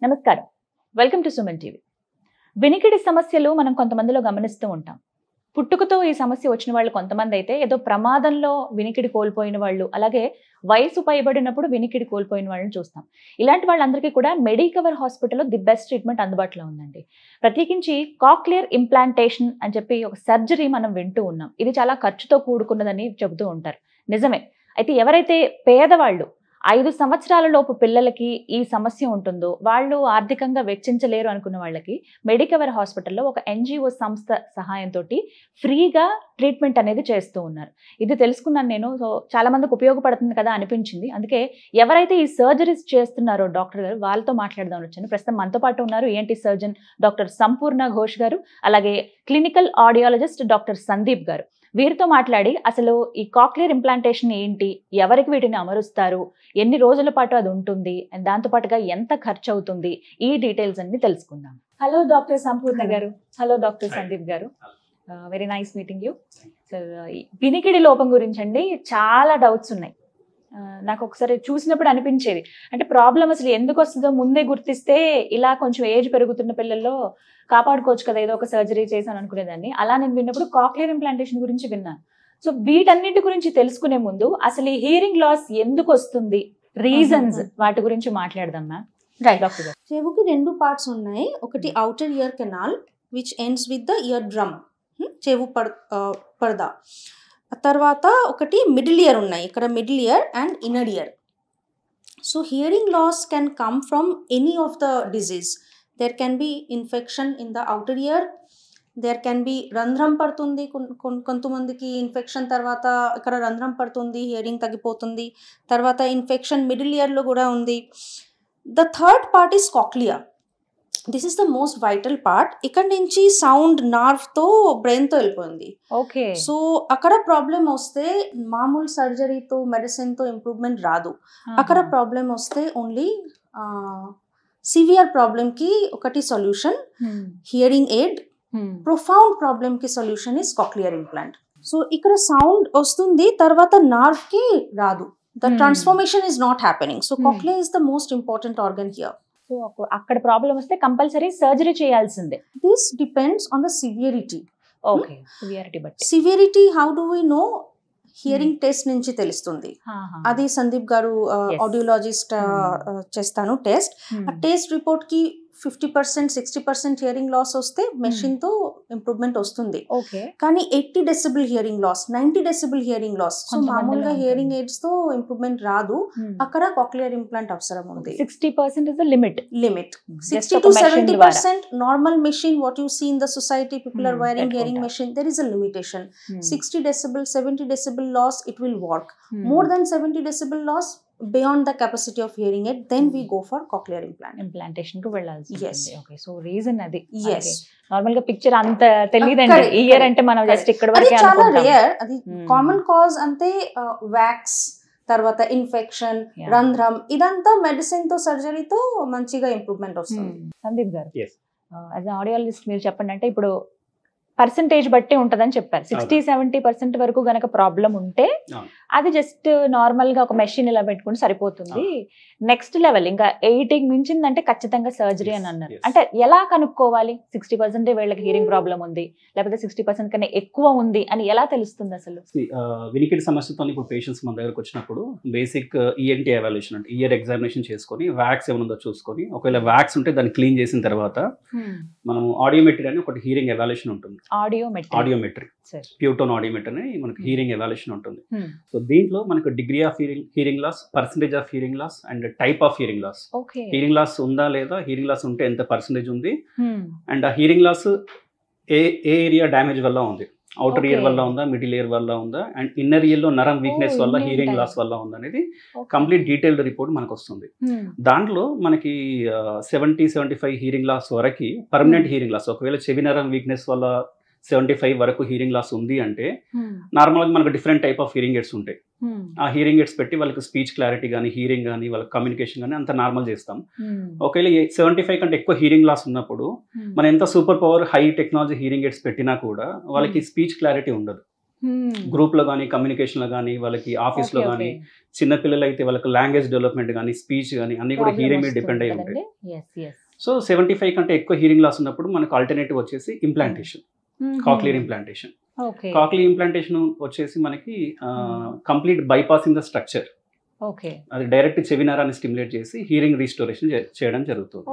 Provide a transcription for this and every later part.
నమస్కారం, welcome to Suman TV. వినికిడి సమస్యలు మనం కొంతమందిలో గమనిస్తూ ఉంటాం. పుట్టుకతో ఈ సమస్య వచ్చిన వాళ్ళు కొంతమంది అయితే ఏదో ప్రమాదంలో వినికిడి కోల్పోయిన వాళ్ళు, అలాగే వయసు పైబడినప్పుడు వినికిడి కోల్పోయిన వాళ్ళని చూస్తాం. ఇలాంటి వాళ్ళందరికీ కూడా మెడికవర్ హాస్పిటల్లో ది బెస్ట్ ట్రీట్మెంట్ అందుబాటులో ఉందండి. ప్రత్యేకించి కాక్లియర్ ఇంప్లాంటేషన్ అని చెప్పి ఒక సర్జరీ మనం వింటూ ఉన్నాం. ఇది చాలా ఖర్చుతో కూడుకున్నదని చెబుతూ ఉంటారు. నిజమే. అయితే ఎవరైతే పేదవాళ్ళు 5 సంవత్సరాల లోపు పిల్లలకి ఈ సమస్య ఉంటుందో, వాళ్ళు ఆర్థికంగా వెచ్చించలేరు అనుకున్న వాళ్ళకి మెడికవర్ హాస్పిటల్లో ఒక NGO సంస్థ సహాయంతో ఫ్రీగా ట్రీట్మెంట్ అనేది చేస్తూ ఉన్నారు. ఇది తెలుసుకున్నాను నేను. సో చాలా మందికి ఉపయోగపడుతుంది కదా అనిపించింది. అందుకే ఎవరైతే ఈ సర్జరీస్ చేస్తున్నారో డాక్టర్ గారు, వాళ్ళతో మాట్లాడదాం వచ్చాను. ప్రస్తుతం మనతో పాటు ఉన్నారు ENT సర్జన్ డాక్టర్ సంపూర్ణ ఘోష్ గారు, అలాగే క్లినికల్ ఆడియాలజిస్ట్ డాక్టర్ సందీప్ గారు. వీరితో మాట్లాడి అసలు ఈ కాక్లియర్ ఇంప్లాంటేషన్ ఏంటి, ఎవరికి వీటిని అమరుస్తారు, ఎన్ని రోజుల పాటు అది ఉంటుంది, అండ్ దాంతో పాటుగా ఎంత ఖర్చు అవుతుంది, ఈ డీటెయిల్స్ అన్ని తెలుసుకుందాం. హలో డాక్టర్ సంపూర్ణ గారు. హలో డాక్టర్ సందీప్ గారు. Very nice meeting you. Sir, వినికిడి లోపం గురించి అండి చాలా డౌట్స్ ఉన్నాయి. నాకు ఒకసారి చూసినప్పుడు అనిపించేది, అంటే ప్రాబ్లం అసలు ఎందుకు వస్తుందో ముందే గుర్తిస్తే ఇలా కొంచెం ఏజ్ పెరుగుతున్న పిల్లల్లో కాపాడుకోవచ్చు కదా, ఏదో ఒక సర్జరీ చేశాను అనుకునేదాన్ని. అలా నేను విన్నప్పుడు కాక్లియర్ ఇంప్లాంటేషన్ గురించి విన్నాను. సో వీటన్నిటి గురించి తెలుసుకునే ముందు అసలు ఈ హియరింగ్ లాస్ ఎందుకు వస్తుంది, రీజన్స్, వాటి గురించి మాట్లాడదాం మ్యామ్. రైట్ డాక్టర్ గారు. చెవుకి 2 పార్ట్స్ ఉన్నాయి. ఒకటి outer ear canal which ends with the ear drum, చెవు పరదా. తర్వాత ఒకటి మిడిల్ ఇయర్ ఉన్నాయి. ఇక్కడ middle ear and inner ear. So hearing loss can come from any of the disease. There can be infection in the outer ear, there can be రంధ్రం పడుతుంది. కొంతమందికి infection తర్వాత ఇక్కడ రంధ్రం పడుతుంది, హియరింగ్ తగ్గిపోతుంది. తర్వాత ఇన్ఫెక్షన్ మిడిల్ ఇయర్లో కూడా ఉంది. The third part is cochlea. This is the most vital part. ఇక్కడ నుంచి సౌండ్ నర్వ్తో బ్రెయిన్తో వెళ్ళిపోయింది. ఓకే. సో అక్కడ ప్రాబ్లం వస్తే మామూలు సర్జరీతో మెడిసిన్తో ఇంప్రూవ్మెంట్ రాదు. అక్కడ ప్రాబ్లం వస్తే ఓన్లీ సివియర్ ప్రాబ్లంకి ఒకటి సొల్యూషన్ హియరింగ్ ఎయిడ్, ప్రొఫౌండ్ ప్రాబ్లంకి solution is cochlear implant. So ఇక్కడ సౌండ్ వస్తుంది, తర్వాత నర్వ్కి రాదు. The transformation is not happening. So cochlea is the most important organ here. So అక్కడ ప్రాబ్లం వస్తే కంపల్సరీ సర్జరీ చేయాల్సిందే. This depends on the severity. Okay, severity బట్టి. Severity how do we know? Hearing test నుంచి తెలుస్తుంది. అది సందీప్ గారు ఆడియోలాజిస్ట్ చేస్తాను test. ఆ టెస్ట్ రిపోర్ట్ కి 50% 60% హియరింగ్ లాస్ వస్తే మెషిన్ తో ఇంప్రూవ్మెంట్ వస్తుంది. కానీ 80 decibel hearing loss, 90 decibel hearing loss, so మామూలుగా హియరింగ్ ఎయిడ్స్ తో ఇంప్రూవ్మెంట్ రాదు. అక్కడ కాక్లియర్ ఇంప్లాంట్ అవసరం ఉంది. 60% is the limit. 60 to 70% normal machine what you see in the society, people are wearing hearing machine, there is a limitation. 60 decibel 70 decibel loss it will work. More than 70 decibel loss, beyond the capacity of hearing aid, then we go for cochlear implantation కు వెళ్ళాల్సి ఉంటుంది. Yes. Okay, so reason అది. Yes. Normal గా picture అంత తెలియదండి. Year అంటే మనం just ఇక్కడ వరకే చాలా అనుకుంటాం. రేర్. అది కామన్ కాజ్ అంతే. వ్యాక్స్, తర్వాత ఇన్ఫెక్షన్, రంధ్రం, ఇదంతా మెడిసిన్ తో సర్జరీతో మంచిగా ఇంప్రూవ్మెంట్ వస్తుంది. సందీప్ గారు, యాజ్ ఆడియాలజిస్ట్ మీరు చెప్పండి. అంటే ఇప్పుడు పర్సంటేజ్ బట్టి ఉంటదని చెప్పారు. 60-70% వరకు గనక ప్రాబ్లం ఉంటే అది జస్ట్ నార్మల్ గా ఒక మెషిన్ ఇలా పెట్టుకుంటే సరిపోతుంది. నెక్స్ట్ లెవెల్ ఇంకా 80 మించిందంటే ఖచ్చితంగా సర్జరీ అని అన్నారు. అంటే ఎలా కనుక్కోవాలి 60% వీళ్ళకి హియరింగ్ ప్రాబ్లం ఉంది, లేకపోతే 60% కన్నా ఎక్కువ ఉంది అని ఎలా తెలుస్తుంది అసలు? వినికిడి సమస్యతో ఇప్పుడు పేషెంట్స్ మన దగ్గరకు వచ్చినప్పుడు బేసిక్ ENT ఎవాల్యుయేషన్ అంటే ఇయర్ ఎగ్జామినేషన్ చేసుకొని వ్యాక్స్ ఏమైనా ఉందో చూసుకొని, ఒకవేళ వ్యాక్స్ ఉంటే దాన్ని క్లీన్ చేసిన తర్వాత మనము ఆడియోమెట్రీ అని ఒకటి హియరింగ్ ఎవాల్యుయేషన్ ఉంటుంది. ఆడియోమెట్రీ, ప్యూటోన్ ఆడియోమెట్రీ అని మనకి హియరింగ్ ఎవాల్యుయేషన్ ఉంటుంది. సో దీంట్లో మనకు degree of hearing loss, percentage of hearing loss and type of hearing loss, hearing loss ఉందా లేదా, హియరింగ్ లాస్ ఉంటే ఎంత పర్సంటేజ్ ఉంది, అండ్ ఆ హియరింగ్ లాస్ ఏ ఏరియా డ్యామేజ్ వల్ల ఉంది, అవుటర్ ఇయర్ వల్ల ఉందా, మిడిల్ ఇయర్ వల్ల ఉందా, అండ్ ఇన్నర్ ఇయర్ లో నరం వీక్నెస్ వల్ల హియరింగ్ లాస్ వల్ల ఉందా అనేది కంప్లీట్ డీటెయిల్డ్ రిపోర్ట్ మనకు వస్తుంది. దాంట్లో మనకి 70-75 హియరింగ్ లాస్ వరకు పర్మనెంట్ హియరింగ్ లాస్, ఒకవేళ చెవి నరం వీక్నెస్ వల్ల 75 వరకు హియరింగ్ లాస్ ఉంది అంటే నార్మల్గా మనకు different type of hearing AIDS ఉంటాయి. ఆ హియరింగ్ ఎయిడ్స్ పెట్టి వాళ్ళకి స్పీచ్ క్లారిటీ కానీ, హియరింగ్ కానీ, వాళ్ళకి కమ్యూనికేషన్ కానీ అంత నార్మల్ చేస్తాం. ఒకవేళ 75 కంటే ఎక్కువ హియరింగ్ లాస్ ఉన్నప్పుడు మనం ఎంత super power high technology hearing AIDS పెట్టినా కూడా వాళ్ళకి స్పీచ్ క్లారిటీ ఉండదు. గ్రూప్ లో కానీ కమ్యూనికేషన్ లో కానీ వాళ్ళకి ఆఫీస్ లో కానీ చిన్న పిల్లలు అయితే వాళ్ళకి లాంగ్వేజ్ డెవలప్మెంట్ కానీ స్పీచ్ కానీ అన్ని కూడా హీరింగ్ మీద డిపెండ్ అయి ఉంటాయి. సో 75 కంటే ఎక్కువ హీరింగ్ లాస్ ఉన్నప్పుడు మనకు ఆల్టర్నేటివ్ వచ్చేసి implantation, cochlear implantation. Cochlear implantation వచ్చేసి మనకి కంప్లీట్ బైపాసింగ్ ద స్ట్రక్చర్, అది డైరెక్ట్ చెవినరాన్ని స్టిమ్యులేట్ చేసి హీరింగ్ రీస్టోరేషన్ చేయడం జరుగుతుంది.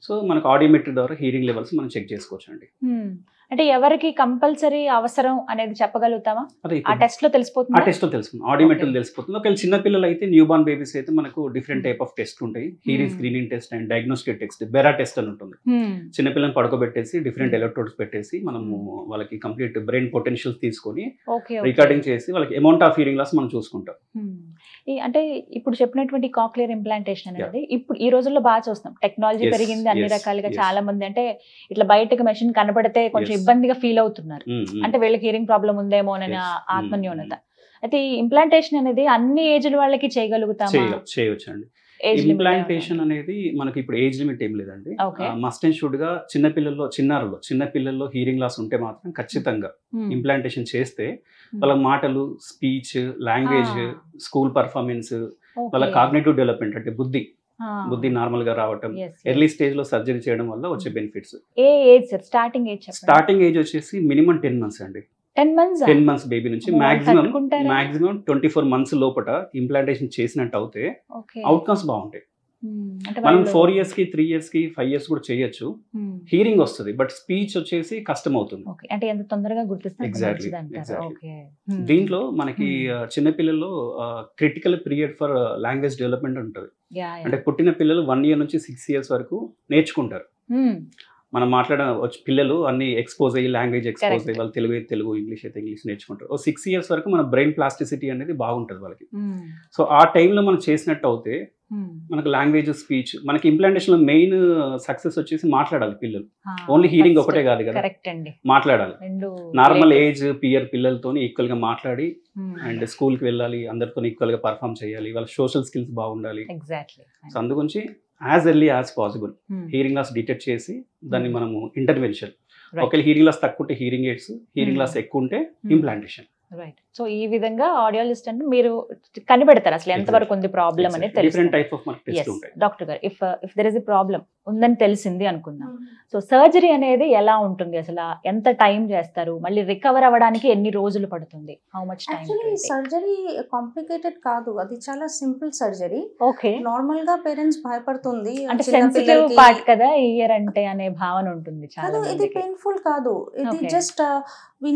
సో మనకు ఆడియోమెట్రీ ద్వారా హీరింగ్ లెవెల్స్ మనం చెక్ చేసుకోవచ్చు అండి. అంటే ఎవరికి కంపల్సరీ అవసరం అనేది చెప్పగలుగుతామా? ఆ టెస్ట్ లో తెలిసిపోతుంది. ఆ టెస్ట్ లో తెలుసుకుంది, ఆడియోమెట్రీ తెలిసిపోతుంది. ఒకవేళ చిన్న పిల్లలు అయితే, న్యూ బార్న్ బేబీస్ అయితే మనకు డిఫరెంట్ టైప్ ఆఫ్ టెస్ట్ ఉంటాయి. Hearing screening test and diagnostic test, బెరా test అని ఉంటుంది. చిన్నపిల్లలను పడుకోబెట్టేసి డిఫరెంట్ ఎలక్ట్రోడ్స్ పెట్టేసి మనము వాళ్ళకి కంప్లీట్ బ్రెయిన్ పొటెన్షియల్స్ తీసుకొని రికార్డింగ్ చేసి వాళ్ళకి అమౌంట్ ఆఫ్ హీరింగ్ లాస్ మనం చూసుకుంటాం. అంటే ఇప్పుడు చెప్పినటువంటి కాక్లియర్ ఇంప్లాంటేషన్ అనేది ఇప్పుడు ఈ రోజుల్లో బాగా చూస్తాం. టెక్నాలజీ పెరిగింది అన్ని రకాలుగా. చాలా మంది అంటే ఇట్లా బయటకు మెషిన్ కనబడితే కొంచెం ఇబ్బందిగా ఫీల్ అవుతున్నారు. అంటే వీళ్ళకి హీరింగ్ ప్రాబ్లం ఉందేమో అని ఆత్మన్యూనత. అయితే ఈ ఇంప్లాంటేషన్ అనేది అన్ని ఏజ్ల వాళ్ళకి చేయగలుగుతామా? చేయొచ్చండి. ఇంప్లాంటేషన్ అనేది మనకి ఇప్పుడు ఏజ్ లిమిట్ ఏం లేదండి. మస్ట్ అండ్ షుడ్ గా చిన్న పిల్లల్లో హీరింగ్ లాస్ ఉంటే మాత్రం ఖచ్చితంగా ఇంప్లాంటేషన్ చేస్తే వాళ్ళ మాటలు, స్పీచ్, లాంగ్వేజ్, స్కూల్ పర్ఫార్మెన్స్, వాళ్ళ కాగ్నిటివ్ డెవలప్మెంట్ అంటే బుద్ధి నార్మల్ గా రావటం, ఎర్లీ స్టేజ్ లో సర్జరీ చేయడం వల్ల వచ్చే బెనిఫిట్స్. స్టార్టింగ్ ఏజ్ వచ్చేసి మినిమం 10 months అండి. 10 months బేబీ నుంచి మాక్సిమం 24 months లోపల ఇంప్లాంటేషన్ చేసినట్టు అవుతే అవుట్కమ్స్ బాగుంటాయి. మనం 4 years కి 3 years కి 5 years కూడా చేయొచ్చు. హీరింగ్ వస్తుంది, బట్ స్పీచ్ వచ్చేసి కష్టం అవుతుంది. ఎగ్జాక్ట్లీ. దీంట్లో మనకి చిన్నపిల్లల్లో critical period for language development ఉంటుంది. అంటే పుట్టిన పిల్లలు 1 year నుంచి 6 years వరకు నేర్చుకుంటారు. మనం పిల్లలు అన్ని ఎక్స్పోజ్ అయ్యి, లాంగ్వేజ్ ఎక్స్పోజ్ అయ్యి, వాళ్ళు తెలుగు, ఇంగ్లీష్ అయితే ఇంగ్లీష్ నేర్చుకుంటారు. 6 years వరకు మన బ్రెయిన్ ప్లాస్టిసిటీ అనేది బాగుంటుంది వాళ్ళకి. సో ఆ టైంలో మనం చేసినట్టు అవుతే మనకు లాంగ్వేజ్, స్పీచ్, మనకి ఇంప్లాంటేషన్ లో మెయిన్ సక్సెస్ వచ్చేసి మాట్లాడాలి పిల్లలు. ఓన్లీ హీరింగ్ ఒకటే కాదు కదా, మాట్లాడాలి. నార్మల్ ఏజ్ పియర్ పిల్లలతో ఈక్వల్ గా మాట్లాడి అండ్ స్కూల్ కి వెళ్ళాలి, అందరితో ఈక్వల్ గా పర్ఫామ్ చేయాలి, వాళ్ళ సోషల్ స్కిల్స్ బాగుండాలి. సో అందుగురించి as early as possible hearing loss detect చేసి దాన్ని మనము ఇంటర్వెన్షన్, ఒకవేళ హీరింగ్ లాస్ తక్కువ ఉంటే హీరింగ్ ఎయిడ్స్, హీరింగ్ లాస్ ఎక్కువ ఉంటే ఇంప్లాంటేషన్. రైట్. సో ఈ విధంగా ఆడియాలజిస్ట్ అంటే మీరు కనిపెడతారు అసలు ఎంతవరకు ఉంది ప్రాబ్లం అనేది తెలుసు. డాక్టర్ గారు, if there is a problem ఉందని తెలిసింది అనుకుందాం, సో సర్జరీ అనేది ఎలా ఉంటుంది అసలు? ఎంత టైం చేస్తారు? మళ్ళీ రికవర్ అవ్వడానికి ఎన్ని రోజులు పడుతుంది? How much time? Surgery complicated కాదు, అది చాలా సింపుల్ సర్జరీ. ఓకే. నార్మల్ గా పేరెంట్స్ భయపడుతుంది, అంటే సెన్సిటివ్ పార్ట్ కదా ఇయర్ అంటే అనే భావన ఉంటుంది చాలా. ఇది పెయిన్ఫుల్ కాదు, ఇది just we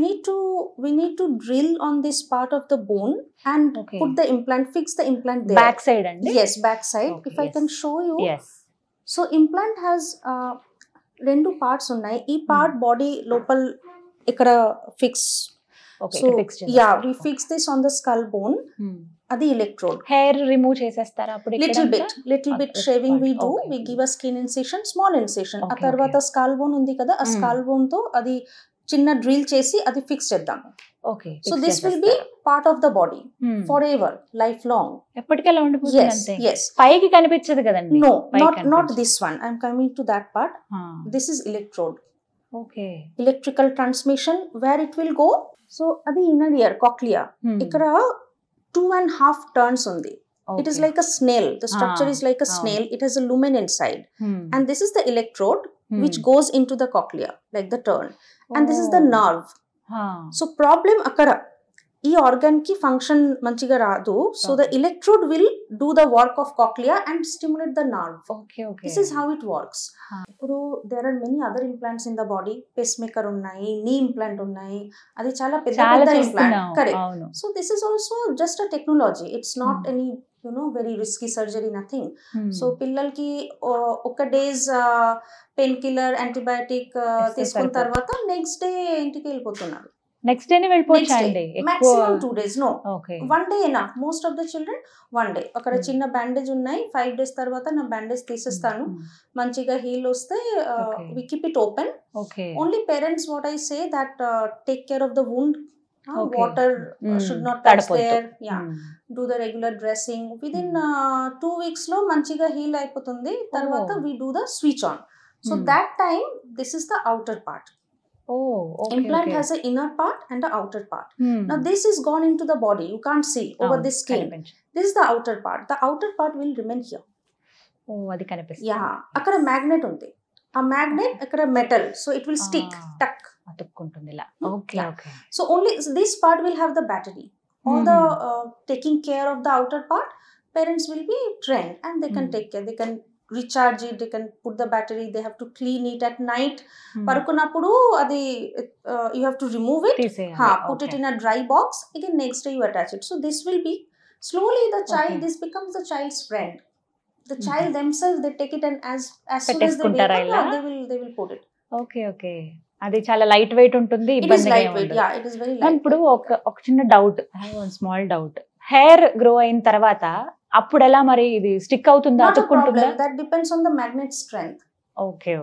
need to drill on this part of the bone and put the implant, fix the implant there. Back side andi? Yes, back side. If I can show you. Yes. So implant has rendu parts unnai. Ee part body lopal ikkada fix. Okay, so yeah, we fix this on the skull bone. Adi electrode. Hair remove chesestara appudu? Little bit shaving we do. We give a skin incision, small incision. A tarvata skull bone undi kada, a skull bone tho adi చిన్న drill చేసి అది fix చేద్దాం. Okay. So this will be part of the body forever, lifelong. ఎప్పటికలా ఉండిపోతుంది అంతే. yes. పైకి కనిపించదు కదండి. No, not this one. I am coming to that part. This is electrode. Okay. Electrical transmission where it will go. So అది inner ear, cochlea. ఇక్కడ 2.5 turns ఉంది. It is like a snail. The structure is like a snail. It has a lumen inside. And this is the electrode which goes into the cochlea, like the turn. And this is the nerve. So problem akkada ee organ ki function manchiga raadu. So the electrode will do the work of cochlea and stimulate the nerve. Okay. This is how it works. Ippudu there are many other implants in the body. Pacemaker unnayi, knee implant unnayi, adi chaala pedda implant. Correct. So this is also just a technology. It's not any very risky surgery, nothing. So పిల్లలకి ఒక days pain killer, antibiotic తీసుకున్న తర్వాత next day ఇంటికి వెళ్ళిపోతున్నారు. Next day వెళ్ళిపోవచ్చండి. Maximum 2 days. No, 1 day enough. Most of the children 1 day. అక్కడ చిన్న bandage ఉన్నాయి, 5 days తర్వాత నా బ్యాండేజ్ తీసేస్తాను. మంచిగా హీల్ వస్తే we keep it open. Only parents, what I say that take care of the wound. Water should not touch there. Do the regular dressing. Within 2 weeks lo manchiga heal అయిపోతుంది. తర్వాత we do the switch on. So that time this is the outer part. Implant has an inner part and an outer part. Now this is gone into the body. You can't see over the skin. This is the outer part. The outer part will remain here. అది కనిపిస్తుంది. Yeah, అక్కడ magnet ఉంది. ఆ magnet అక్కడ metal, so it will stick టక్ అతుక్కుంటుంది ఇలా. Okay okay. So only this part will have the battery. All the taking care of the outer part, parents will be trained and they can take care. They can recharge it, they can put the battery, they have to clean it at night. Parukunappudu adi you have to remove it, put it in a dry box, again next day you attach it. So this will be slowly the child, this becomes the child's friend. The child themselves, they take it and as soon as they wake up, they will put it. Okay okay. అది చాలా light weight ఉంటుంది, ఇబ్బందిగా ఉండదు. It is very light. ఇప్పుడు ఒక చిన్న doubt, small doubt, hair grow అయిన తర్వాత అప్పుడు ఎలా మరి ఇది స్టిక్ అవుతుందా, అతుక్కుంటుందా? That depends on the magnet strength. Okay.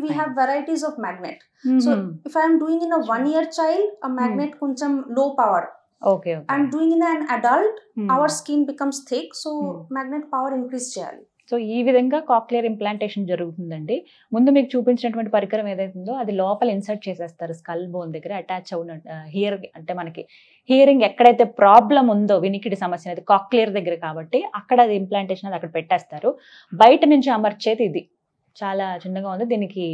We have varieties of magnet. So if I am doing in a 1 year child, a magnet koncham low power. Okay. I'm doing in an adult, our skin becomes thick, so magnet power increase cheyali. So ఈ విధంగా cochlear implantation జరుగుతుందండి. ముందు మీకు చూపించినటువంటి పరికరం ఏదైతుందో అది లోపల ఇన్సర్ట్ చేసేస్తారు స్కల్ బోన్ దగ్గర అటాచ్ అవున హియర్, అంటే మనకి హియరింగ్ ఎక్కడైతే ప్రాబ్లం ఉందో వినికిడి సమస్య అనేది కాక్లియర్ దగ్గర కాబట్టి అక్కడ అది ఇంప్లాంటేషన్ అది అక్కడ పెట్టేస్తారు. బయట నుంచి అమర్చేది ఇది చాలా చిన్నగా ఉంది, దీనికి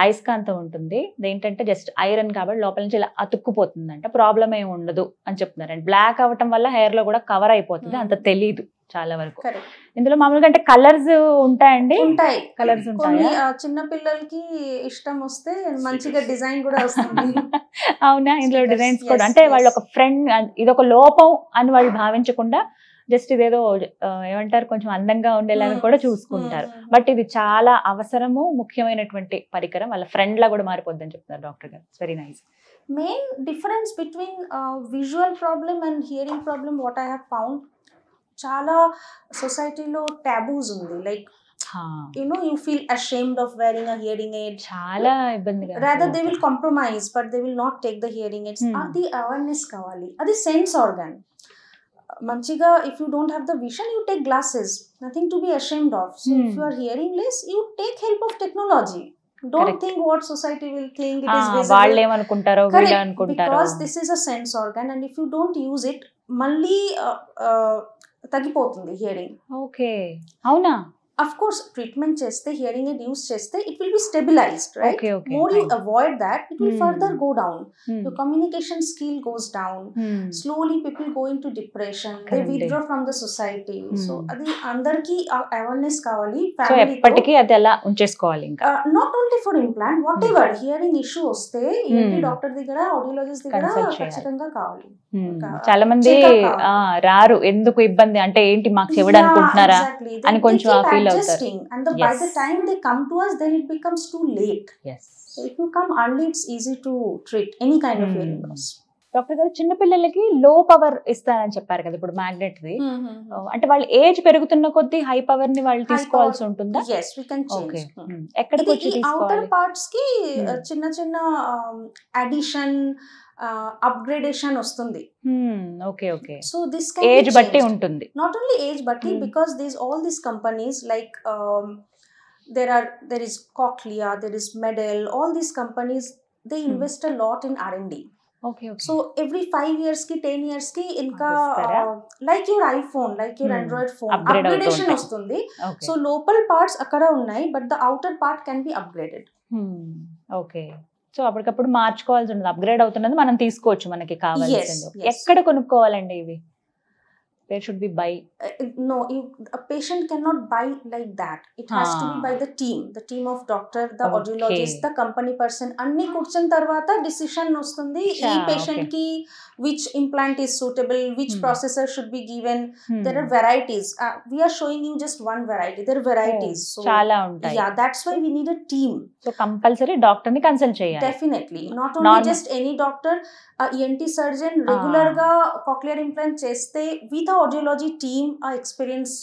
అయస్కాంతం ఉంటుంది. ఏంటంటే జస్ట్ ఐరన్ కాబట్టి లోపల నుంచి ఇలా అతుక్కుపోతుందంట, ప్రాబ్లం ఏమి ఉండదు అని చెప్తున్నారు. అండ్ బ్లాక్ అవ్వటం వల్ల హెయిర్ లో కూడా కవర్ అయిపోతుంది, అంత తెలీదు చాలా వరకు. ఇందులో మామూలుగా అంటే కలర్స్ ఉంటాయండి? ఉంటాయి, కలర్స్ ఉంటాయి. చిన్న పిల్లలకి ఇష్టం వస్తే మంచిగా డిజైన్ కూడా వస్తుంది. అవునా? ఇందులో డిజైన్స్ కూడా అంటే వాళ్ళు ఒక ఫ్రెండ్, ఇదొక లోపం అని వాళ్ళు భావించకుండా జస్ట్ ఇదేదో ఏమంటారు కొంచెం అందంగా ఉండేలాగా కూడా చూసుకుంటారు. బట్ ఇది చాలా అవసరము, ముఖ్యమైనటువంటి పరికరం. వాళ్ళ ఫ్రెండ్ లా కూడా మారిపోద్ది అని చెప్తున్నారు డాక్టర్ గారు. Very nice. Main difference between visual problem and hearing problem what I have found, చాలా సొసైటీలో టాబూస్ ఉంది. Like you feel ashamed of wearing a hearing aid. చాలా ఇబ్బందిగా. Rather they will compromise, but they will not take the hearing aids. అది awareness కావాలి. అది sense organ. మంచిగా if you don't have the vision, you take glasses. Nothing to be ashamed of. So if you are hearing less, you take help of technology. Don't think what society will think. It is visible. వాళ్ళు ఏమనుకుంటారో వీళ్ళు అనుకుంటారో. Because this is a sense organ and if you don't use it, మళ్ళీ తగ్గిపోతుంది hearing. Okay, అవునా? Of course, treatment cheste, hearing aid use cheste, it will be stabilized, right? Okay. More you avoid that, it will further go down. Your communication skill goes down. Slowly people go into depression. They withdraw from the society. So, adi andarki awareness kavali. So, eppatiki adi ela unchesukovali inka. Not only for implant, whatever hearing issue vaste, ENT doctor digara, audiologist digara ఖచ్చితంగా కావాలి. చాలా మంది రారు, ఎందుకు ఇబ్బంది అంటే ఏంటి మాకు చెవుడు అనుకుంటున్నారా అని కొంచెం ఫీల్ అవుతారు. And by the time they come to us, then it becomes too late. Yes. So if you come early, it's easy to treat any kind of hearing loss. Doctor గారు, చిన్న పిల్లలకి లో పవర్ ఇస్తారని చెప్పారు కదా ఇప్పుడు magnet the, అంటే వాళ్ళ ఏజ్ పెరుగుతున్న కొద్దీ హై పవర్ ని వాళ్ళు తీసుకోవాల్సి ఉంటుందా? Yes, we can change. ఎక్కడికి వచ్చి తీసుకోవాలి? outer parts కి చిన్న చిన్న అడిషన్ అప్గ్రేడేషన్ వస్తుంది. Okay. So this can age బట్టి ఉంటుంది. నాట్ ఓన్లీ ఏజ్ బట్టి, because these all these companies like there is Cochlear, there is Medel, all these companies, they invest a lot in R&D. Okay. So every 5 years ki 10 years ki inka like your iPhone, like your Android phone, upgradation వస్తుంది. So local parts akkada unnai, but the outer part can be upgraded. Okay. So అప్పటికప్పుడు మార్చుకోవాల్సి ఉంటుంది, upgrade అవుతున్నది మనం తీసుకోవచ్చు మనకి కావాల్సింది. ఎక్కడ కొనుక్కోవాలండి ఇవి? Where should we buy? No, a patient cannot buy like that. It has to be by the team of doctor, the audiologist, the company person. Anni కూర్చున్న తర్వాత డిసిషన్ వస్తుంది ఈ పేషెంట్ కి which implant is suitable, which processor should be given. There are varieties. We are showing you just one variety. There are varieties. So చాలా ఉంటాయి. Yeah, that's why we need a team. So compulsory doctor ని consult చేయాలి. Definitely. Not only just any doctor, ENT surgeon regular గా cochlear implant చేస్తే with a audiology team, experience,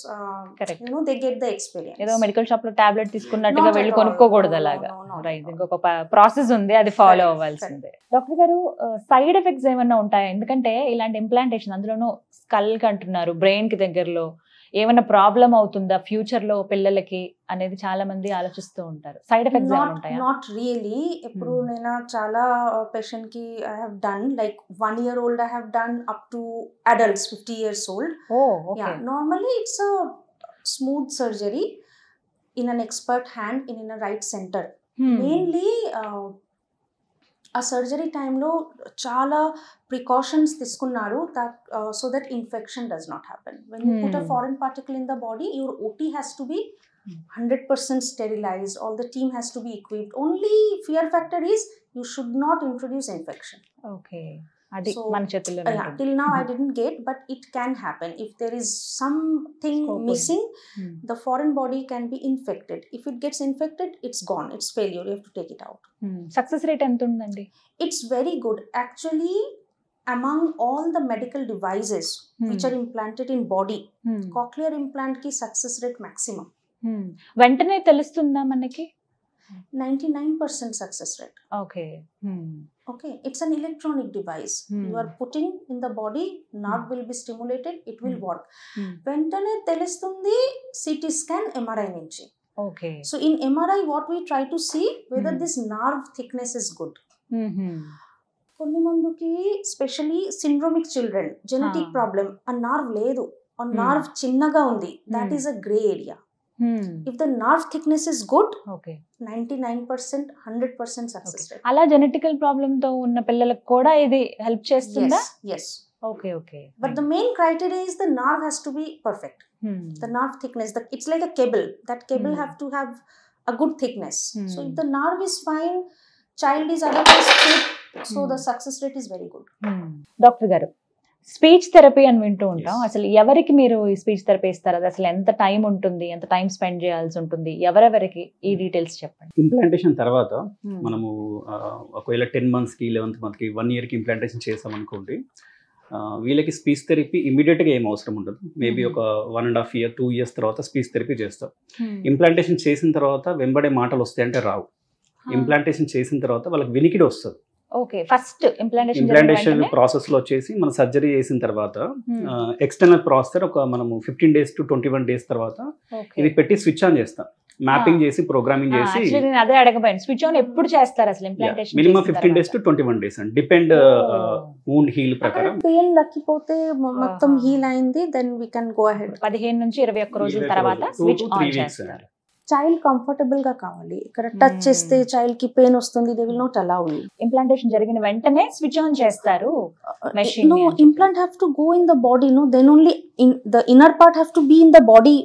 they get the experience. ఏదో medical shop లో tablet తీసుకున్నట్టుగా వెళ్ళి కొనుక్కోకూడదు అలాగా. Right, ఇంకొక process ఉంది, అది ఫాలో అవ్వాల్సిందే. డాక్టర్ గారు, సైడ్ ఎఫెక్ట్స్ ఏమన్నా ఉంటాయా? ఎందుకంటే ఇలాంటి ఇంప్లాంటేషన్ అందులోనూ స్కల్ కి అంటున్నారు, బ్రెయిన్ కి దగ్గరలో ఏమైనా ప్రాబ్లం అవుతుందా ఫ్యూచర్ లో పిల్లలకి అనేది చాలా మంది ఆలోచిస్తూ ఉంటారు. సైడ్ ఎఫెక్ట్స్ ఏమైనా ఉంటాయా? Not really. ఇప్పుడు నేను చాలా పేషెంట్ కి I have done like 1 year old I have done up to adults 50 years old. Yeah, normally it's a smooth surgery in an expert hand in a right center. Mainly ఆ surgery టైంలో చాలా precautions తీసుకున్నారు so that infection does not happen. When you put a foreign particle in the body, your OT has to be 100% sterilized. All the team has to be equipped. Only fear factor is you should not introduce infection. Okay. Adi man chettullo till now I didn't get, but it can happen if there is something missing. The foreign body can be infected. If it gets infected, it's gone, it's failure, you have to take it out. Success rate ఎంత ఉందండి? It's very good actually. Among all the medical devices which are implanted in body, cochlear implant ki success rate maximum. వెంటనే తెలుస్తుందా మనకి? 99% success rate. Okay. Okay, it's an electronic device. You are putting in the body, nerve will be stimulated, it will work. Ventane telustundi CT scan, MRI nunchi. Okay. So in MRI what we try to see whether this nerve thickness is good. కొన్ని మందికి specially syndromic children genetic problem, ఆ nerve లేదు, ఆ nerve చిన్నగా ఉంది, that is a grey area. If the nerve thickness is good, okay, 99% 100% success rate. అలా genetical problem తో ఉన్న పిల్లలకు కూడా ఇది హెల్ప్ చేస్తుందా? Yes. Okay, okay. But the main criteria is the nerve has to be perfect. The nerve thickness, it's like a cable. That cable have to have a good thickness. So if the nerve is fine, child is otherwise fit, so the success rate is very good. Doctor గారు, speech therapy అని వింటూ ఉంటాం. అసలు ఎవరికి మీరు ఈ speech therapy ఇస్తారు? అది అసలు ఎంత టైం ఉంటుంది, ఎంత టైం స్పెండ్ చేయాల్సి ఉంటుంది, ఎవరెవరికి ఈ డీటెయిల్స్ చెప్పండి. ఇంప్లాంటేషన్ తర్వాత మనము ఒకవేళ 10 months కి 11th month కి 1 year కి ఇంప్లాంటేషన్ చేసాం అనుకోండి, వీళ్ళకి స్పీచ్ థెరపీ ఇమీడియట్గా ఏం అవసరం ఉండదు. మేబీ ఒక 1.5 year 2 years తర్వాత స్పీచ్ థెరపీ చేస్తాం. ఇంప్లాంటేషన్ చేసిన తర్వాత వెంబడే మాటలు వస్తాయంటే రావు. ఇంప్లాంటేషన్ చేసిన తర్వాత వాళ్ళకి వినికిడి వస్తుంది. ఓకే, ఫస్ట్ ఇంప్లాంటేషన్ ప్రాసెస్ లో వచ్చేసి మన సర్జరీ చేసిన తర్వాత ఎక్స్టర్నల్ ప్రాసెసర్ ఒక మనము 15 days to 21 days తర్వాత ఇది పెట్టి స్విచ్ ఆన్ చేస్తాం. మ్యాపింగ్ చేసి ప్రోగ్రామింగ్ చేసి అదే అడగబోయాను, స్విచ్ ఆన్ ఎప్పుడు చేస్తారు అసలు implantation? Minimum 15 days to 21 days అండి, డిపెండ్ వూండ్ హీల్ ప్రకారం. పెయిన్ లక్కిపోతే మొత్తం హీల్ అయింది, then we can go ahead. 15 నుంచి 21 రోజుల తర్వాత స్విచ్ ఆన్ చేస్తారు. చైల్డ్ కంఫర్టబుల్ గా కావాలి. ఇక్కడ టచ్ చేస్తే చైల్డ్ కి పెయిన్ వస్తుంది, they will not allow you. Implantation జరిగిన వెంటనే స్విచ్ ఆన్ చేస్తారు machine. No, implant have to go in the body, no, then only in the inner part have to be in the body,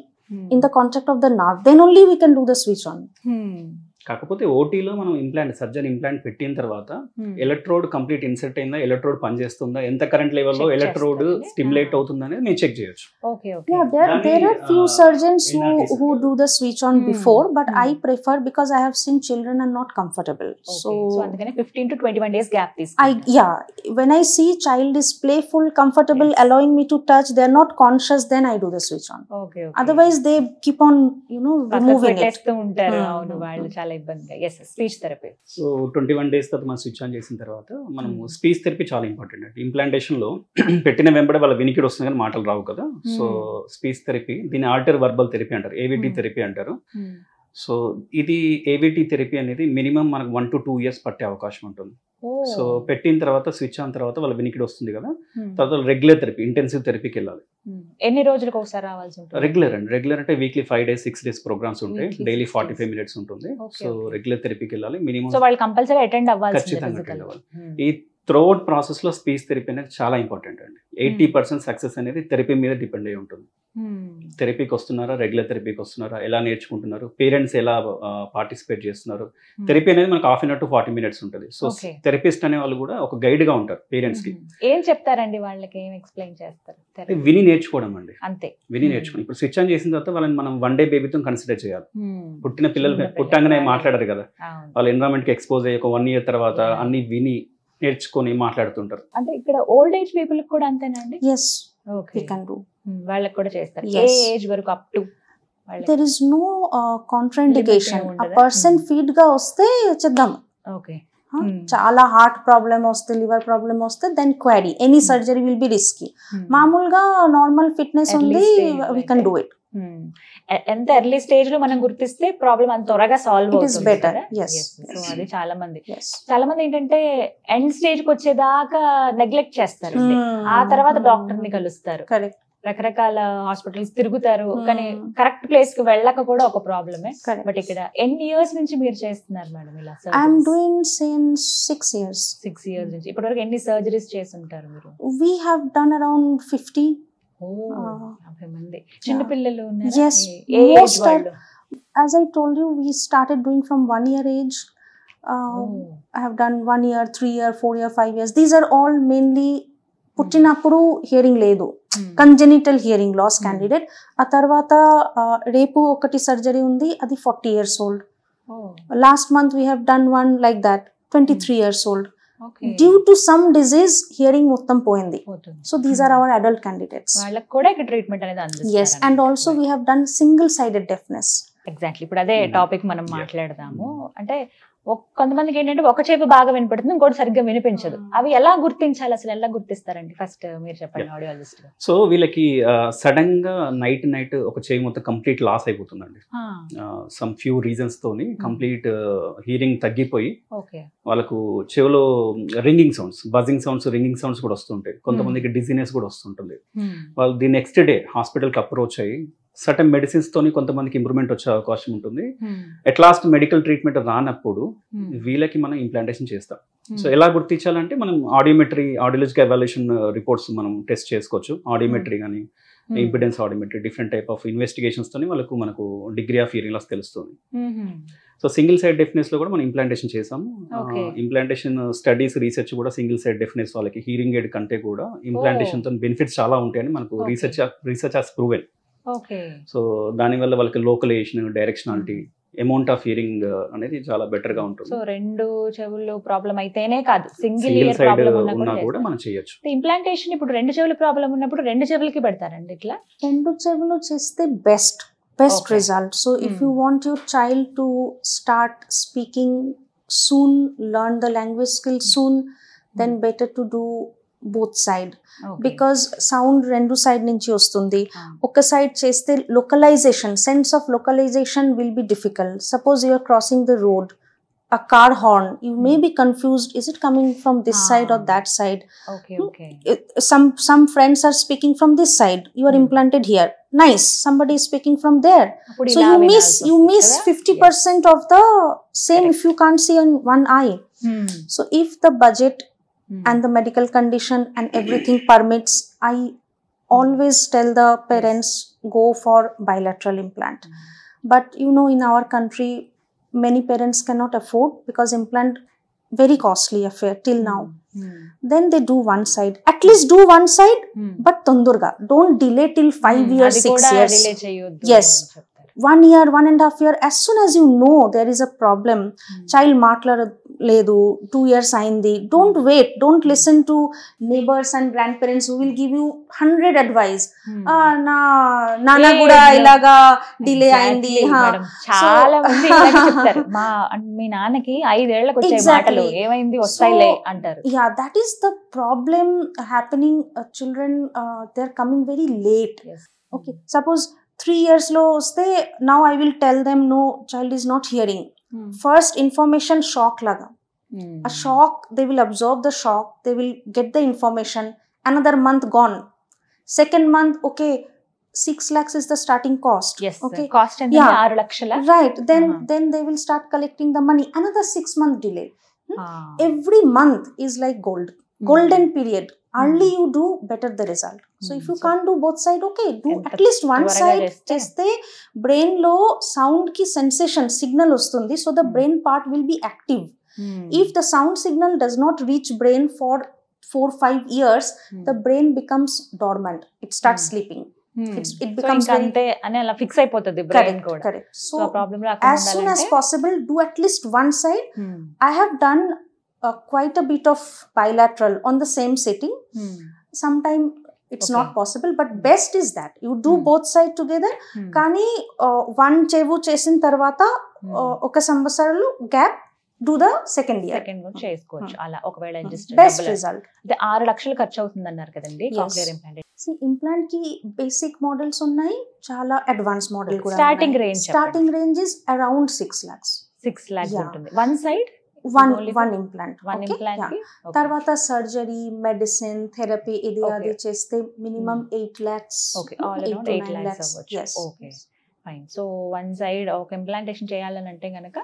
in the contact of the nerve, then only we can do the switch on. కాకపోతే ఓటీలో మనం surgeon implant పెట్టిన తర్వాత electrode complete insert అయిందా, electrode పనిచేస్తుందా, ఎంత current లెవెల్లో electrode stimulate అవుతుందా అనేది మేము చెక్ చేయొచ్చు. There are few surgeons who do the switch on before, but I prefer, because I have seen children are not comfortable. So అందుకనే 15 to 21 days gap తీసుకుంటాం. When I see child is playful, comfortable, allowing me to touch, they are not conscious, then I do the switch on. Otherwise they keep on removing it. ఉంటారు. అవును, వాళ్ళు చాలా ఇబ్బందిగా. yes, speech therapy. So 21 days తర్వాత మనం switch on చేసిన తర్వాత మనము స్పీచ్ థెరపీ చాలా ఇంపార్టెంట్ అండి. ఇంప్లాంటేషన్ లో పెట్టిన వెంబడే వాళ్ళ వినికిడి వస్తుంది కానీ మాటలు రావు కదా. సో స్పీచ్ థెరపీ, దీన్ని ఆల్టర్ వర్బల్ థెరపీ అంటారు, ఏవిటి థెరపీ అంటారు. సో ఇది ఏవిటి థెరపీ అనేది మినిమం మనకు 1 to 2 years పట్టే అవకాశం ఉంటుంది. సో పెట్టిన తర్వాత స్విచ్ ఆన్ తర్వాత వాళ్ళ వినికిడి వస్తుంది కదా, తర్వాత రెగ్యులర్ థెరపీ, ఇంటెన్సివ్ థెరపీకి వెళ్ళాలి. ఎన్ని రోజులకు ఒకసారి రావాల్సి ఉంటుంది? రెగ్యులర్ అండి, రెగ్యులర్ అంటే వీక్లీ 5 days 6 days ప్రోగ్రామ్స్ ఉంటాయి, డైలీ 45 minutes ఉంటుంది. సో రెగ్యులర్ థెరపీకి వెళ్ళాలి మినిమం. సో వాళ్ళు కంపల్సరీ అటెండ్ అవ్వాలి, ఖచ్చితంగా అటెండ్ అవ్వాలి. ఈ త్రూఅవుట్ ప్రాసెస్ లో స్పీచ్ థెరపీ అనేది చాలా ఇంపార్టెంట్ అండి. 80% సక్సెస్ అనేది థెరపీ మీద డిపెండ్ అయి ఉంటుంది. థెరపీకి వస్తున్నారా, రెగ్యులర్ థెరపీకి వస్తున్నారా, ఎలా నేర్చుకుంటున్నారు, పేరెంట్స్ ఎలా పార్టిసిపేట్ చేస్తున్నారు. థెరపీ అనేది మనకు 1/2 hour to 40 minutes ఉంటుంది. సో థెరపిస్ట్ అనే వాళ్ళు కూడా ఒక గైడ్ గా ఉంటారు పేరెంట్స్ కి. ఏం చెప్తారండి వాళ్ళకి, ఏం ఎక్స్ప్లెయిన్ చేస్తారు? విని నేర్చుకోవడం అండి, అంతే. విని నేర్చుకోవడం. ఇప్పుడు స్విచ్ ఆన్ చేసిన తర్వాత వాళ్ళని మనం 1 day బేబీతో కన్సిడర్ చేయాలి. పుట్టిన పిల్లలు పుట్టంగానే మాట్లాడారు కదా, వాళ్ళ ఎన్విరాన్మెంట్ కి ఎక్స్పోజ్ అయ్యి ఒక 1 year తర్వాత అన్ని విని నేర్చుకొని మాట్లాడుతుంటారు. అంటే ఇక్కడ ఓల్డ్ ఏజ్ పీపుల్ కూడా అంతేనండి? yes, we can do. వాళ్ళకి కూడా చేస్తారు. ఏ ఏజ్ వరకు? Up to there is no contraindication. A person feed గా వస్తే చేద్దాం. ఓకే, చాలా హార్ట్ ప్రాబ్లమ్ వస్తే, లివర్ ప్రాబ్లమ్ వస్తే, then quarry any surgery will be risky. మామూలుగా నార్మల్ ఫిట్నెస్ ఉంది, వీ కెన్ డూ ఇట్. ఎంత ఎర్లీ స్టేజ్ లో మనం గుర్తిస్తే ప్రాబ్లం అంత త్వరగా సాల్వ్ అవుతుంది. బెటర్. సో అది చాలా మంది ఏంటంటే ఎండ్ స్టేజ్ కి వచ్చేదాకా నెగ్లెక్ట్ చేస్తారు, ఆ తర్వాత డాక్టర్ ని కలుస్తారు, రకరకాల హాస్పిటల్స్ తిరుగుతారు, కానీ కరెక్ట్ ప్లేస్ కి వెళ్ళక కూడా ఒక ప్రాబ్లమే. బట్ ఇక్కడ ఎన్ని ఇయర్స్ నుంచి మీరు చేస్తున్నారు మేడం ఇలా? I'm doing since 6 years. 6 years నుంచి ఇప్పటివరకు ఎన్ని సర్జరీస్ చేసి ఉంటారు మీరు? We have done around 50. చిన్న పిల్లలు yes, most are, as I told you, we started doing from 1 year age. I have done 1 year, 3 year, 4 year, 5 years. These are all mainly పుట్టినప్పుడు hearing లేదు, కంజెనిటల్ హియరింగ్ లాస్ క్యాండిడేట్. ఆ తర్వాత రేపు ఒకటి surgery ఉంది, అది 40 years old. Last month we have done one like that, 23 years old. Due to some disease, hearing మొత్తం పోయింది. So these are our adult candidates. వాళ్ళకి కూడా ఇక్కడ ట్రీట్మెంట్ అనేది అందిస్తారు. Yes, and also we have done single sided deafness. Exactly, ఇప్పుడు అదే topic మనం మాట్లాడదాము. అంటే కొంతమందికి ఏంటంటే ఒక చెవి బాగా వినపడుతుంది, ఇంకోటి సరిగ్గా వినిపించదు. అవి ఎలా గుర్తించాలి, అసలు ఎలా గుర్తిస్తారండి? ఫస్ట్ మీరు చెప్పండి ఆడియాలజిస్ట్ గా. సో వీళ్ళకి సడన్ గా నైట్ ఒక చెవి మొత్తం కంప్లీట్ లాస్ అయిపోతుందండి. సమ్ ఫ్యూ రీజన్స్ తోని కంప్లీట్ హియరింగ్ తగ్గిపోయి వాళ్ళకు చెవిలో ringing sounds, buzzing sounds, ringing sounds కూడా వస్తుంటాయి. కొంతమందికి డిజీనెస్ కూడా వస్తుంటుంది. వాళ్ళు ది నెక్స్ట్ డే హాస్పిటల్కి అప్రోచ్ అయ్యి సర్టన్ మెడిసిన్స్ తోని కొంతమందికి ఇంప్రూవ్మెంట్ వచ్చే అవకాశం ఉంటుంది. ఎట్ లాస్ట్ మెడికల్ ట్రీట్మెంట్ రానప్పుడు వీళ్ళకి మనం ఇంప్లాంటేషన్ చేస్తాం. సో ఎలా గుర్తించాలంటే మనం ఆడియోలజికల్ ఎవాల్యుయేషన్ రిపోర్ట్స్ మనం టెస్ట్ చేసుకోవచ్చు. ఆడియోమెట్రీ కానీ impedance audiometry, different type of investigations తోని మనకు డిగ్రీ ఆఫ్ హియరింగ్ లాస్ తెలుస్తుంది. సో సింగిల్ సైడ్ డెఫ్నెస్ లో కూడా మనం ఇంప్లాంటేషన్ చేసాము. ఇంప్లాంటేషన్ స్టడీస్, రీసెర్చ్ కూడా సింగిల్ సైడ్ డెఫ్నెస్ వాళ్ళకి హియరింగ్ ఎయిడ్ కంటే కూడా ఇంప్లాంటేషన్ తో బెనిఫిట్స్ చాలా ఉంటాయని మనకు రీసెర్చ్ హాస్ ప్రూవెన్. సో దానివల్ల వాళ్ళకి localisation, directionality, amount of hearing అనేది చాలా బెటర్ గా ఉంటుంది. సో రెండు చెవుల్లో ప్రాబ్లం అయితేనే కాదు, సింగిల్ సైడ్ ఉన్నా కూడా మనం చేయొచ్చు. ఇంప్లాంటేషన్ ఇప్పుడు రెండు చెవుల ప్రాబ్లం ఉన్నప్పుడు రెండు చెవులకి పెడతారండి ఇట్లా? రెండు చెవులు చేస్తే best result. So if you want your child to start speaking soon, learn the language skill soon, then better to do both side. Because sound rendu side nunchi ostundi. Oka side cheste localization, sense of localization will be difficult. Suppose you are crossing the road, a car horn, you may be confused, is it coming from this side or that side? Okay. Some friends are speaking from this side, you are implanted here, nice, somebody is speaking from there, so you miss 50% of the same if you can't see on one eye. So if the budget and the medical condition and everything permits, I always tell the parents go for bilateral implant. But you know, in our country many parents cannot afford, because implant very costly affair till now. Then they do one side, at least do one side, but tondurga, don't delay till 5 years, 6 years. Yes, 1 year, 1.5 years, as soon as you know there is a problem, child మాట్లాడలేదు, 2 years అయింది, don't wait, don't listen to neighbors and grandparents who will give you 100 advice. నా నాన్న కూడా ఇలాగా delay అయింది. చాలా మంది ఇలాగే చెప్తారు, మీ నాన్నకి 5 ఏళ్లకు వచ్చే మాటలు ఏమైంది వస్తాయిలే అంటారు. Yeah, that is the problem happening. Children they are coming very late. Okay, suppose 3 years లో వస్తే, now I will tell them no, child is not hearing. First information shock laga, a shock, they will absorb the shock, they will get the information, another month gone, second month, okay, 6 lakhs is the starting cost. Yes, okay, cost and 6 lakhs, right, then they will start collecting the money, another 6 month delay. Every month is like golden period. Early you do, better the result. So if you can't do both side, okay, do at least one side. Cheste brain lo sound ki sensation signal ostundi, so the brain part will be active. If the sound signal does not reach brain for 4-5 years, the brain becomes dormant, it starts sleeping. It becomes ante ane ala fix ayipotadi brain kuda. Correct. So problem rakunda as soon as possible do at least one side. I have done quite a bit of bilateral on the same sitting. Sometimes it's not possible, but best is that you do both side together. Kani one chevu chesin tarvata oka samvatsaralu gap, do the second year. Second కూడా చేసుకోవచ్చు అలా ఒకవేళ just Best డబ్బులు- result. అంటే 6 లక్షలు ఖర్చు అవుతుంది అన్నారు కదండి Yes. Cochlear implant. See, implant ki basic models ఉన్నాయి, చాలా advanced model కూడా Starting ఉన్నాయి. range Starting range is around 6 lakhs. 6 lakhs Yeah. ఉంటుంది one side One implant. One Okay? Implant Yeah. కి okay. తర్వాత సర్జరీ, మెడిసిన్, థెరపీ ఇది Okay. అది చేస్తే minimum 8 lakhs. Okay all 8 around to 8 9 lakhs lakhs. అవ్వచ్చు. Yes. Okay fine. So one side ఒక implantation చేయాలని అంటే గనక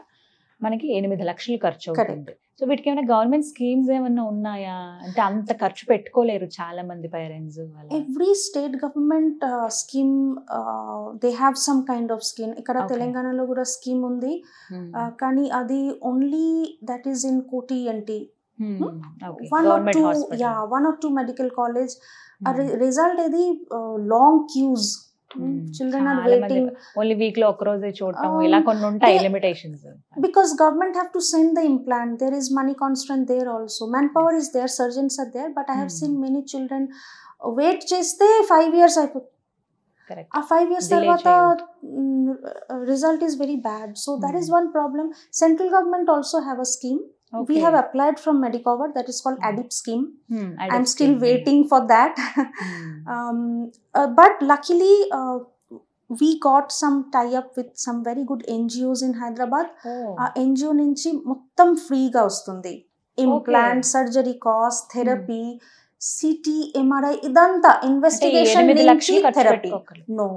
మనకి 8 లక్షలు ఖర్చు అవుతుంది. సో వీటికి ఏమైనా గవర్నమెంట్ స్కీమ్స్ ఏమైనా ఉన్నాయా? అంటే అంత ఖర్చు పెట్టుకోలేరు చాలా మంది parents. Every state government scheme, they have some kind of scheme. ఇక్కడ Okay. తెలంగాణలో కూడా స్కీమ్ ఉంది, కానీ అది ఓన్లీ దట్ ఈస్ ఇన్ కోటి అంటి. one or two medical college. Result ఇది long queues. Children are waiting only week లో ఒక రోజే చూడటం ఇలా కొన్ని ఉంటాయి limitations. because government have to send the implant. There is money constraint there also. Manpower is there, surgeons are there, but I have seen many children wait చేస్తే 5 years అయిపోతుంది. Correct. ఆ 5 years Delay తర్వాత result is very bad. So that is one problem. Central government also have a scheme. We have applied from Medicover, that is called ADIP scheme. I'm still waiting for that. But luckily we got some tie up with some very good NGOs in Hyderabad. NGO నుంచి మొత్తం ఫ్రీగా వస్తుంది. Implant, surgery cost, therapy, city, MRI ఇదంతా investigation నుంచి therapy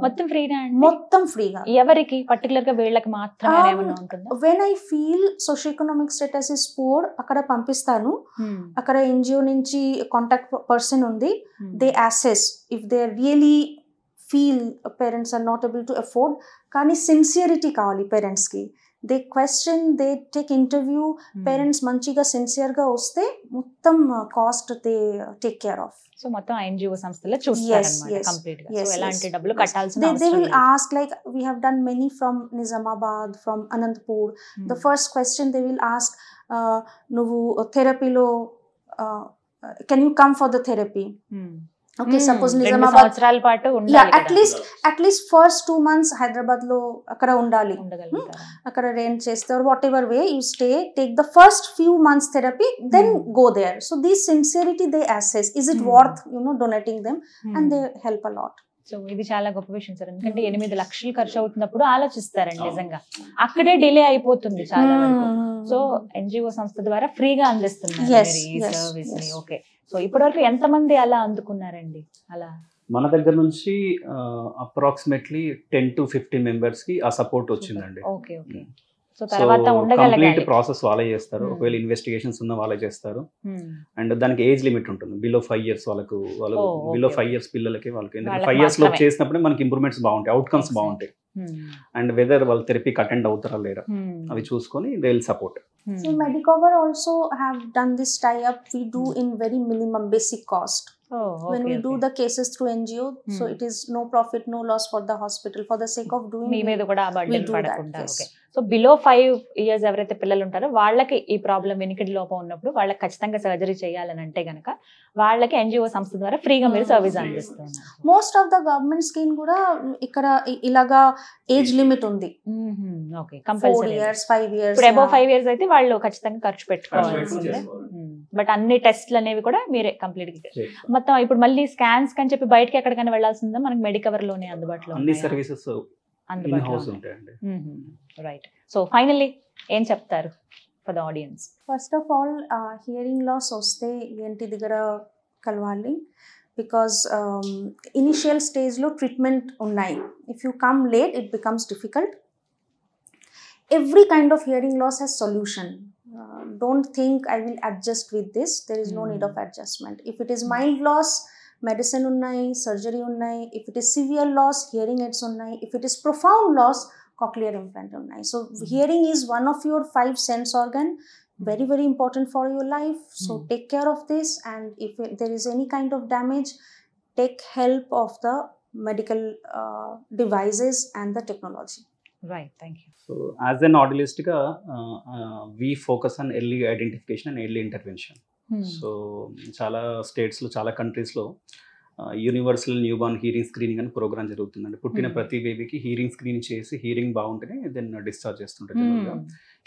మొత్తం ఫ్రీనా? మొత్తం ఫ్రీగా. ఎవరికి పర్టికులర్ గా వీళ్ళకి మాత్రమే ఏమైనా ఉంటుందా? When I feel socio economic status is poor, అక్కడ పంపిస్తాను. అక్కడ ఎన్జిఓ నుంచి కాంటాక్ట్ పర్సన్ ఉంది. They assess if they really feel parents are not able to afford, కానీ సిన్సియరిటీ కావాలి పేరెంట్స్ కి. They question, they take interview. Parents మంచిగా sincere గా వస్తే మొత్తం cost they take care of. So మొత్తం ఎన్జిఓ సంస్థలే చూస్తారన్నమాట కంప్లీట్ గా. సో ఎలాంటి డబ్బులు కట్టాల్సిన they అవసరం will లేదు. ask, like we have done many from Nizamabad, from Anantapur. The first question they will ask, nuvu therapy lo can you come for the therapy? Okay, suppose 2 Nizamabad, సంవత్సరాల పాటు ఉండాలి yeah, కదా. at least first 2 months Hyderabad lo akkada undali. ఉండగలుగుతారా? Akkada rent cheste or whatever way you stay, take the first few months therapy, then go there. So this sincerity they assess, is it worth donating them, and they help a lot. So ఇది చాలా గొప్ప విషయం sir. ఎందుకంటే 8 లక్షలు ఖర్చు అవుతున్నప్పుడు ఆలోచిస్తారండి నిజంగా. అక్కడే డిలే అయిపోతుంది చాలా వరకు. సో ఎన్జిఓ సంస్థ ద్వారా ఫ్రీగా అందిస్తున్నారు ఈ సర్వీస్ ని. ఓకే, సో ఇప్పటివరకు ఎంతమంది అలా అందుకున్నారండి? అలా మన దగ్గర నుంచి అప్రాక్సిమేట్లీ 10 to 15 మెంబర్స్ కి ఆ సపోర్ట్ వచ్చిందండి. Okay okay. సో తర్వాత ఉండగలగాలి. కంప్లీట్ ప్రాసెస్ వాళ్ళే చేస్తారు. ఒకవేళ ఇన్వెస్టిగేషన్స్ ఉన్న వాళ్ళే చేస్తారు. అండ్ దానికి ఏజ్ లిమిట్ ఉంటుంది. బిలో 5 years వాళ్ళకు బిలో 5 years పిల్లలకి వాళ్ళకి. ఎందుకంటే 5 years లో చేసినప్పుడే మనకి ఇంప్రూవ్మెంట్స్ బాగుంటాయి, అవుట్కమ్స్ బాగుంటాయి. అండ్ వెదర్ వాళ్ళు థెరపీకి అటెండ్ అవుతారా లేరా అవి చూసుకొని they will support. So Medicover also have done this tie up. We do in very minimum basic cost. When we do the cases through NGO, so it is no profit, no loss for the hospital. For the sake of doing, మీ మీద కూడా ఆ burden పడకుండా. yes. Okay. So below 5 years ఎవరైతే పిల్లలు ఉంటారో వాళ్ళకి ఈ problem వినికిడి లోపం ఉన్నప్పుడు వాళ్ళకి ఖచ్చితంగా సర్జరీ చేయాలని అంటే గనక వాళ్ళకి ఎన్జిఓ సంస్థ ద్వారా ఫ్రీగా మీరు సర్వీస్ అందిస్తున్నారు. Most of the government scheme కూడా ఇక్కడ ఇలాగా ఏజ్ లిమిట్ ఉంది. Okay, 4 compulsory. years, 5 years. ఇప్పుడు అబౌవ్ 5 years అయితే వాళ్ళు ఖచ్చితంగా ఖర్చు పెట్టుకోవాల్సిందే. బట్ అన్ని టెస్ట్లు అనేవి కూడా మీరే కంప్లీట్ గా మొత్తం. ఇప్పుడు మళ్ళీ స్కాన్స్ అని చెప్పి బయటకి ఎక్కడికైనా వెళ్ళాల్సిందా? మనకి మెడికవర్ లోనే అందుబాటులో అన్ని సర్వీసెస్ అందుబాటులో ఉంటాయండి. రైట్. సో ఫైనల్లీ ఏం చెప్తారు for the audience? First of all hearing loss వస్తే ఏంటి దగ్గర కలవాలి. బికాస్ ఇనిషియల్ స్టేజ్లో ట్రీట్మెంట్ ఉన్నాయి. If you come late it becomes difficult. Every kind of hearing loss has solution. Don't think I will adjust with this. There is no need of adjustment. If it is mild loss, medicine unnai, surgery unnai. If it is severe loss, hearing aids unnai. If it is profound loss, cochlear implant unnai. So hearing is one of your 5 sense organ, very very important for your life. So take care of this, and if there is any kind of damage, take help of the medical devices and the technology. Right, thank you. So as an ఆడిలిస్ట్గా we focus on early identification and early intervention. So చాలా స్టేట్స్లో చాలా కంట్రీస్లో universal newborn hearing screening అని program జరుగుతుందండి. పుట్టిన ప్రతి బేబీకి హీరింగ్ స్క్రీనింగ్ చేసి హీరింగ్ బాగుంటేనే దెన్ డిశ్చార్జ్ చేస్తుంటారు జనరల్గా.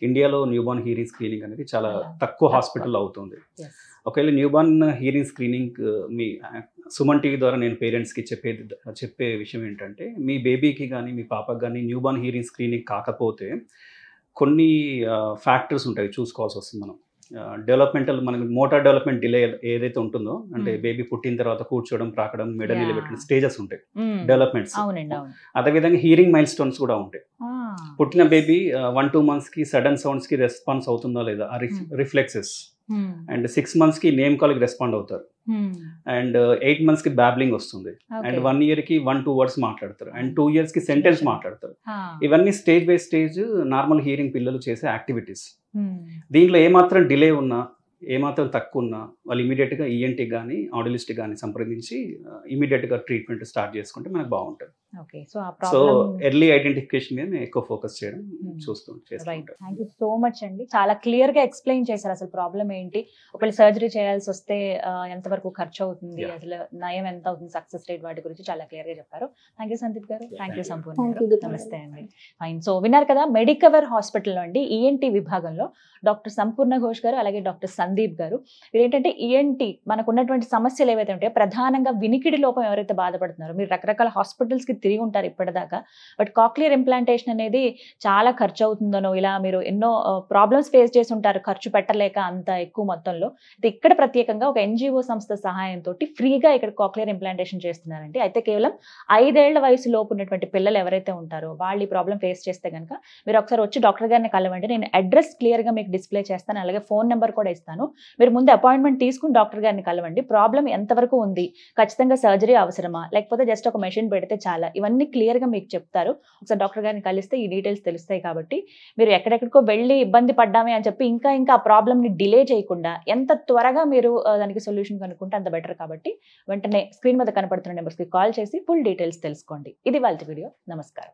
ఇండియాలో న్యూబార్న్ హీరింగ్ స్క్రీనింగ్ అనేది చాలా తక్కువ హాస్పిటల్లో అవుతుంది. ఒకవేళ న్యూబార్న్ హీరింగ్ స్క్రీనింగ్ మీ సుమన్ టీవీ ద్వారా నేను పేరెంట్స్కి చెప్పే విషయం ఏంటంటే, మీ బేబీకి కానీ మీ పాపకి కానీ న్యూబార్న్ హీరింగ్ స్క్రీనింగ్ కాకపోతే కొన్ని ఫ్యాక్టర్స్ ఉంటాయి చూసుకోవాల్సి వస్తుంది. మనం డెవలప్మెంటల్ మనకి మోటార్ డెవలప్మెంట్ డిలే ఏదైతే ఉంటుందో, అంటే బేబీ పుట్టిన తర్వాత కూర్చోవడం, ప్రాకడం, మెడ నిలబెట్టడం స్టేజెస్ ఉంటాయి డెవలప్మెంట్స్. అదేవిధంగా హీరింగ్ మైల్ స్టోన్స్ కూడా ఉంటాయి. పుట్టిన బేబీ 1-2 monthsకి సడన్ సౌండ్స్కి రెస్పాన్స్ అవుతుందా లేదా, ఆ రిఫ్లెక్సెస్. అండ్ 6 monthsకి నేమ్ కాల్కి రెస్పాండ్ అవుతారు. అండ్ 8 monthsకి బ్యాబ్లింగ్ వస్తుంది. అండ్ 1 yearకి 1-2 words మాట్లాడతారు. అండ్ 2 yearsకి సెంటెన్స్ మాట్లాడతారు. ఇవన్నీ stage by stage normal hearing పిల్లలు చేసే యాక్టివిటీస్. దీంట్లో ఏమాత్రం డిలే ఉన్నా, ఏమాత్రం తక్కువ ఉన్నా వాళ్ళు ఇమీడియట్గా ఈఎన్టీ కానీ ఆడియోలిస్ట్ కానీ సంప్రదించి ఇమీడియట్గా ట్రీట్మెంట్ స్టార్ట్ చేసుకుంటే మనకు బాగుంటుంది. సో ఎర్లీ ఐడెంటిఫికేషన్ మీద ఎక్కువ ఫోకస్ చేయడం థ్యాంక్ యూ సో మచ్ అండి. చాలా క్లియర్ గా ఎక్స్ప్లెయిన్ చేశారు అసలు ప్రాబ్లం ఏంటి, ఒకవేళ సర్జరీ చేయాల్సి వస్తే ఎంతవరకు ఖర్చు అవుతుంది, అసలు నయం ఎంత అవుతుంది, సక్సెస్ రేట్, వాటి గురించి చాలా క్లియర్ గా చెప్పారు. థ్యాంక్ యూ సందీప్ గారు. థ్యాంక్ యూ సంపూర్ణ గారు. నమస్తే అండి. ఫైన్. సో విన్నారు కదా, మెడికవర్ హాస్పిటల్లో అండి ఈఎన్టీ విభాగంలో డాక్టర్ సంపూర్ణ ఘోష్ గారు అలాగే డాక్టర్ సందీప్ గారు. ఏంటంటే ఈఎన్టీ మనకు ఉన్నటువంటి సమస్యలు ఏవైతే ఉంటాయో, ప్రధానంగా వినికిడి లోపం ఎవరైతే బాధపడుతున్నారో, మీరు రకరకాల హాస్పిటల్స్కి తిరిగి ఉంటారు ఇప్పటిదాకా, బట్ కాక్లియర్ ఇంప్లాంటేషన్ అనేది చాలా ఖర్చు అవుతుందనో, ఇలా మీరు ఎన్నో ప్రాబ్లమ్స్ ఫేస్ చేసి ఉంటారు ఖర్చు పెట్టలేక అంత ఎక్కువ మొత్తంలో. ఇక్కడ ప్రత్యేకంగా ఒక ఎన్జిఓ సంస్థ సహాయంతో ఫ్రీగా ఇక్కడ కాక్లియర్ ఇంప్లాంటేషన్ చేస్తున్నారండి. అయితే కేవలం 5 ఏళ్ల వయసు లోపు ఉన్నటువంటి పిల్లలు ఎవరైతే ఉంటారో వాళ్ళు ఈ ప్రాబ్లం ఫేస్ చేస్తే కనుక మీరు ఒకసారి వచ్చి డాక్టర్ గారిని కలవండి. నేను అడ్రస్ క్లియర్గా మీకు డిస్ప్లే చేస్తాను, అలాగే ఫోన్ నెంబర్ కూడా ఇస్తాను. మీరు ముందు అపాయింట్మెంట్ తీసుకుని డాక్టర్ గారిని కలవండి. ప్రాబ్లం ఎంతవరకు ఉంది, ఖచ్చితంగా సర్జరీ అవసరమా, లేకపోతే జస్ట్ ఒక మెషిన్ పెడితే చాలా, ఇవన్నీ క్లియర్గా మీకు చెప్తారు. ఒకసారి డాక్టర్ గారిని కలిస్తే ఈ డీటెయిల్స్ తెలుస్తాయి. కాబట్టి మీరు ఎక్కడెక్కడికో వెళ్ళి ఇబ్బంది పడ్డామే అని చెప్పి ఇంకా ఆ ప్రాబ్లమ్ని డిలే చేయకుండా ఎంత త్వరగా మీరు దానికి సొల్యూషన్ కనుక్కుంటే అంత బెటర్. కాబట్టి వెంటనే స్క్రీన్ మీద కనపడుతున్న నెంబర్స్కి కాల్ చేసి ఫుల్ డీటెయిల్స్ తెలుసుకోండి. ఇది వాళ్ళ వీడియో. నమస్కారం.